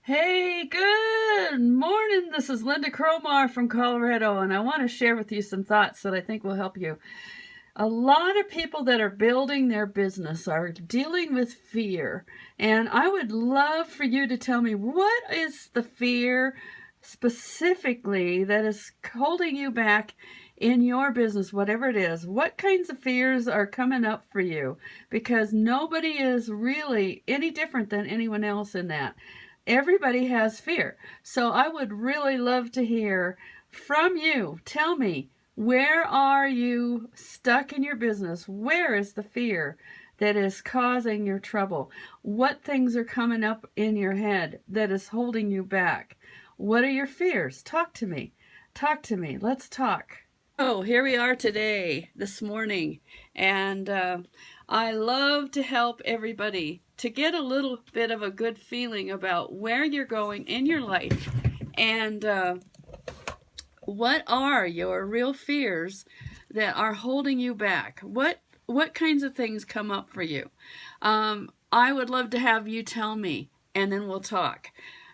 Hey, good morning. This is Lynda Cromar from Colorado, and I want to share with you some thoughts that I think will help you. A lot of people that are building their business are dealing with fear, and I would love for you to tell me, what is the fear specifically that is holding you back in your business, whatever it is. What kinds of fears are coming up for you? Because nobody is really any different than anyone else in that. Everybody has fear. So I would really love to hear from you. Tell me, where are you stuck in your business? Where is the fear that is causing your trouble? What things are coming up in your head that is holding you back? What are your fears? Talk to me. Talk to me. Let's talk. Oh, here we are today, this morning, and I love to help everybody to get a little bit of a good feeling about where you're going in your life and what are your real fears that are holding you back. What kinds of things come up for you? I would love to have you tell me, and then we'll talk.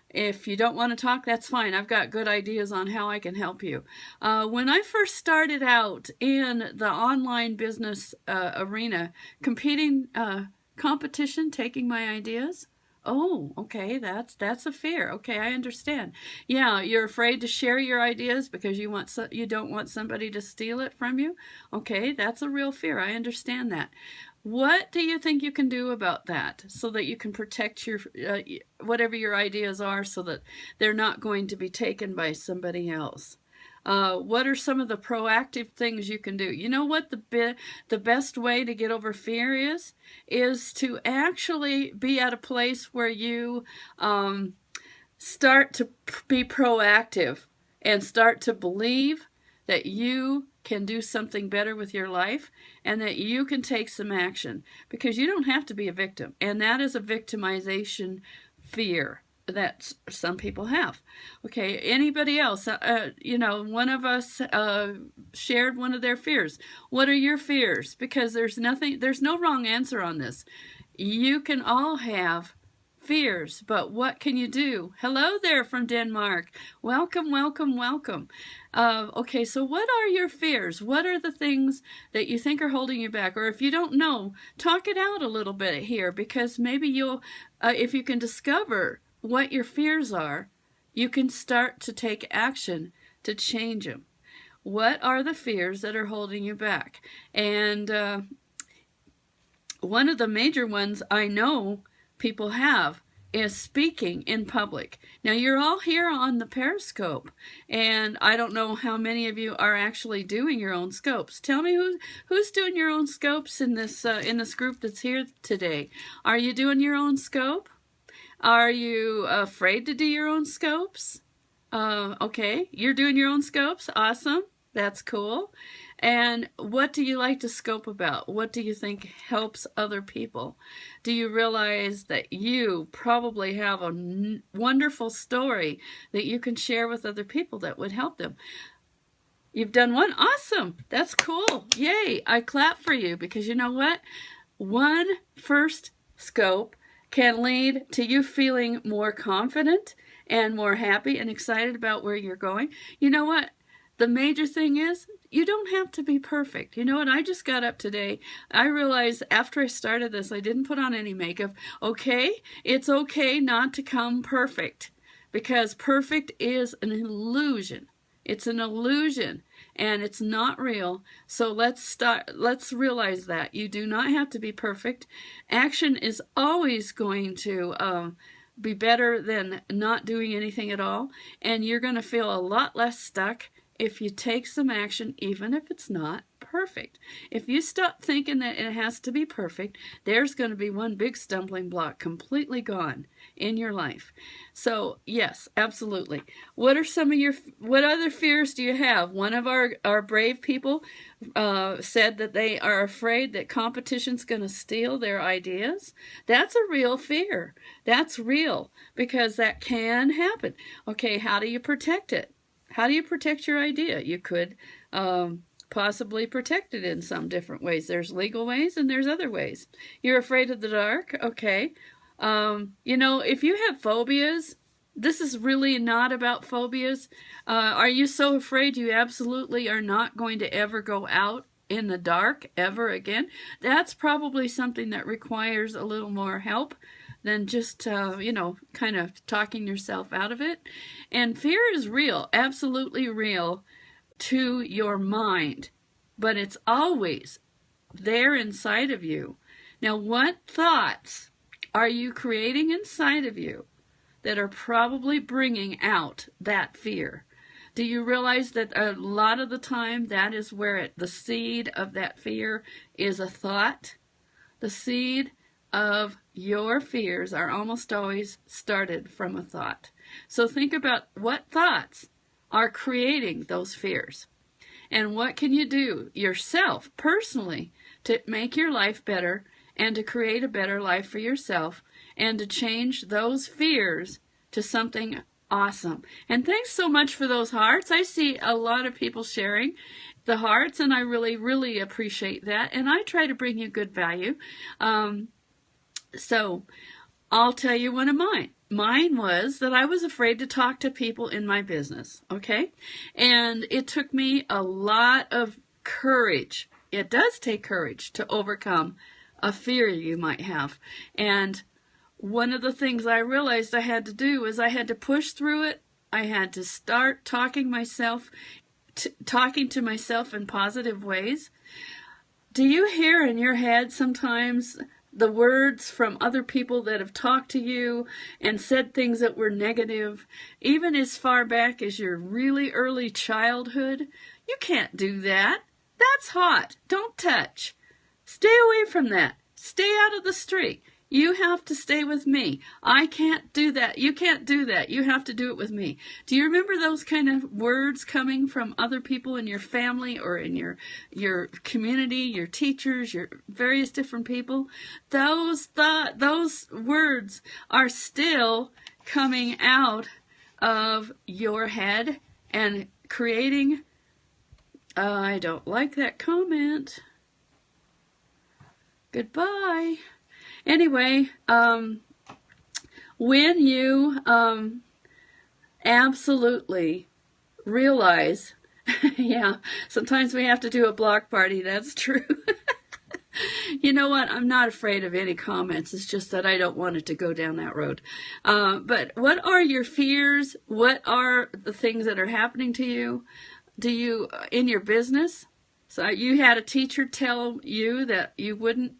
If you don't want to talk, that's fine. I've got good ideas on how I can help you. When I first started out in the online business arena, competing competition, taking my ideas. Oh, okay, that's a fear. Okay, I understand. Yeah, you're afraid to share your ideas because you don't want somebody to steal it from you. Okay, that's a real fear. I understand that. What do you think you can do about that so that you can protect your whatever your ideas are so that they're not going to be taken by somebody else? What are some of the proactive things you can do? You know what the best way to get over fear is to actually be at a place where you start to be proactive and start to believe that you can do something better with your life and that you can take some action, because you don't have to be a victim, and that is a victimization fear that some people have. Okay, anybody else? One of us shared one of their fears. What are your fears? Because there's no wrong answer on this. You can all have fears, but what can you do? Hello there from Denmark. Welcome, welcome, welcome. Okay, so what are your fears? What are the things that you think are holding you back? Or if you don't know, talk it out a little bit here, because maybe you'll, if you can discover what your fears are, you can start to take action to change them. What are the fears that are holding you back? And one of the major ones I know people have is speaking in public. Now, you're all here on the Periscope, and I don't know how many of you are actually doing your own scopes. Tell me who's doing your own scopes in this group that's here today. Are you doing your own scope? Are you afraid to do your own scopes? Okay, you're doing your own scopes. Awesome. That's cool. And what do you like to scope about? What do you think helps other people? Do you realize that you probably have a wonderful story that you can share with other people that would help them? You've done one? Awesome. That's cool. Yay. I clap for you, because you know what? One first scope can lead to you feeling more confident and more happy and excited about where you're going. You know what? The major thing is, you don't have to be perfect. You know what? I just got up today. I realized after I started this, I didn't put on any makeup. Okay, it's okay not to come perfect, because perfect is an illusion. It's an illusion, and it's not real. So let's realize that you do not have to be perfect. Action is always going to be better than not doing anything at all, and you're going to feel a lot less stuck if you take some action, even if it's not perfect. If you stop thinking that it has to be perfect, there's going to be one big stumbling block completely gone in your life. So yes, absolutely. What other fears do you have? One of our brave people said that they are afraid that competition's going to steal their ideas. That's a real fear. That's real, because that can happen. Okay, how do you protect it? How do you protect your idea? You could possibly protect it in some different ways. There's legal ways and there's other ways. You're afraid of the dark? Okay. If you have phobias, this is really not about phobias. Are you so afraid you absolutely are not going to ever go out in the dark ever again? That's probably something that requires a little more help than just, kind of talking yourself out of it. And fear is real, absolutely real to your mind, but it's always there inside of you. Now, what thoughts are you creating inside of you that are probably bringing out that fear? Do you realize that a lot of the time that is where the seed of that fear is a thought? The seed of your fears are almost always started from a thought. So think about what thoughts are creating those fears. And what can you do yourself, personally, to make your life better and to create a better life for yourself and to change those fears to something awesome? And thanks so much for those hearts. I see a lot of people sharing the hearts, and I really, really appreciate that. And I try to bring you good value. So I'll tell you one of mine. Mine was that I was afraid to talk to people in my business, okay? And it took me a lot of courage. It does take courage to overcome a fear you might have. And one of the things I realized I had to do is I had to push through it. I had to start talking to myself in positive ways. Do you hear in your head sometimes the words from other people that have talked to you and said things that were negative, even as far back as your really early childhood? You can't do that. That's hot. Don't touch. Stay away from that. Stay out of the street. You have to stay with me. I can't do that. You can't do that. You have to do it with me. Do you remember those kind of words coming from other people in your family or in your community, your teachers, your various different people? Those words are still coming out of your head and creating. I don't like that comment. Goodbye. Anyway, when you absolutely realize, yeah, sometimes we have to do a block party, that's true. You know what? I'm not afraid of any comments. It's just that I don't want it to go down that road. But what are your fears? What are the things that are happening to you? Do you, in your business? So you had a teacher tell you that you wouldn't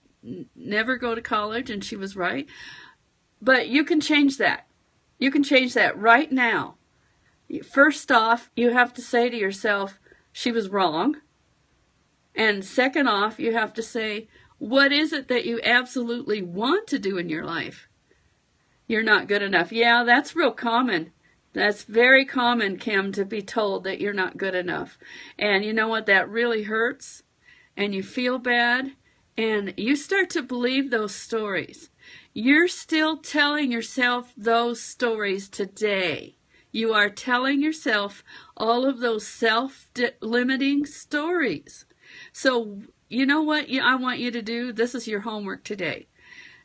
never go to college, and she was right. But you can change that. You can change that right now. First off, you have to say to yourself, she was wrong. And second off, you have to say, what is it that you absolutely want to do in your life? You're not good enough. Yeah, that's real common. That's very common, Kim, to be told that you're not good enough. And you know what? That really hurts. And you feel bad. And you start to believe those stories. You're still telling yourself those stories today. You are telling yourself all of those self-limiting stories. So, you know what I want you to do? This is your homework today.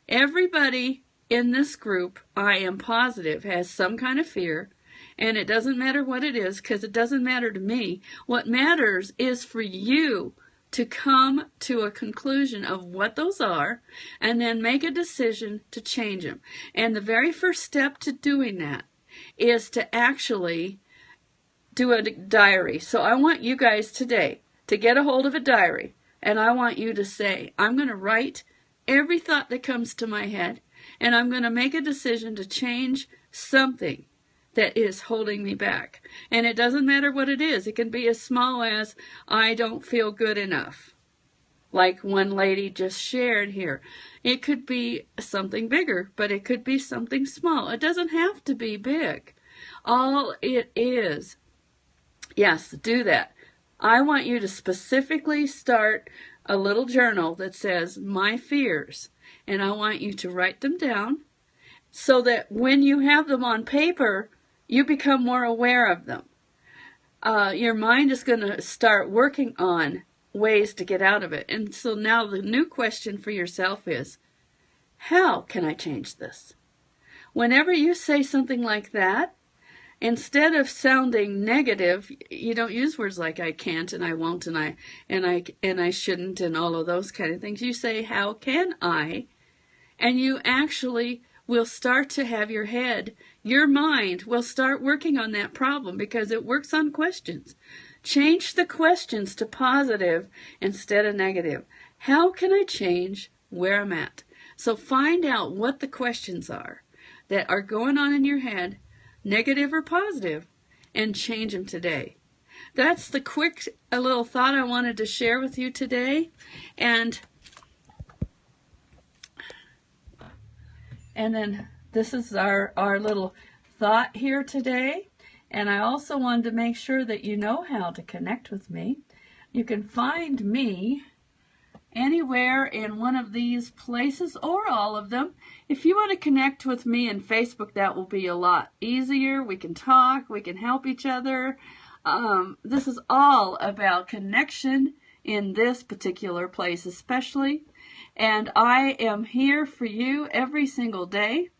Everybody in this group, I am positive, has some kind of fear. And it doesn't matter what it is, because it doesn't matter to me. What matters is for you to come to a conclusion of what those are, and then make a decision to change them. And the very first step to doing that is to actually do a diary. So I want you guys today to get a hold of a diary, and I want you to say, I'm going to write every thought that comes to my head, and I'm going to make a decision to change something that is holding me back. And it doesn't matter what it is. It can be as small as, I don't feel good enough. Like one lady just shared here. It could be something bigger, but it could be something small. It doesn't have to be big. All it is, yes, do that. I want you to specifically start a little journal that says, my fears. And I want you to write them down so that when you have them on paper, you become more aware of them. Your mind is going to start working on ways to get out of it. And so now the new question for yourself is, how can I change this? Whenever you say something like that, instead of sounding negative, you don't use words like I can't and I won't and I shouldn't and all of those kind of things. You say, how can I? And you actually will start to have your mind will start working on that problem because it works on questions. Change the questions to positive instead of negative. How can I change where I'm at? So find out what the questions are that are going on in your head, negative or positive, and change them today. That's the quick little thought I wanted to share with you today. And then this is our little thought here today. And I also wanted to make sure that you know how to connect with me. You can find me anywhere in one of these places or all of them. If you want to connect with me in Facebook, that will be a lot easier. We can talk, we can help each other. This is all about connection in this particular place especially. And I am here for you every single day.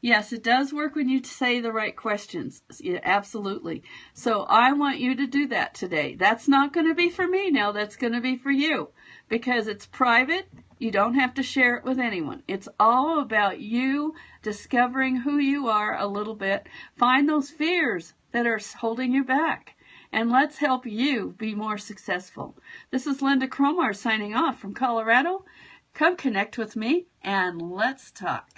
Yes, it does work when you say the right questions. Yeah, absolutely. So I want you to do that today. That's not going to be for me now. That's going to be for you because it's private. You don't have to share it with anyone. It's all about you discovering who you are a little bit. Find those fears that are holding you back. And let's help you be more successful. This is Lynda Cromar signing off from Colorado. Come connect with me and let's talk.